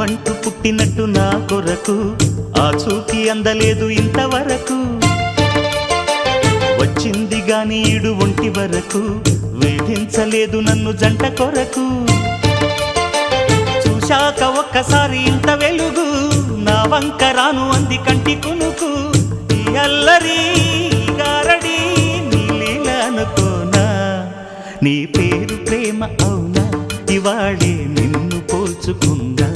ప్రాణమంటూ పుట్టినట్టు నా కొరకు ఆ చూకి అందలేదు ఇంతవరకు వచ్చింది గాని ఈడు ఒంటి వరకు వేధించలేదు నన్ను జంట కొరకు చూశాక ఒక్కసారి ఇంత వెలుగు నా వంక రాను అంది కంటి కునుకు ఈ అల్లరి గారడి నీలీల అనుకోనా నీ పేరు ప్రేమ అవునా ఇవాళే నిన్ను పోల్చుకుందా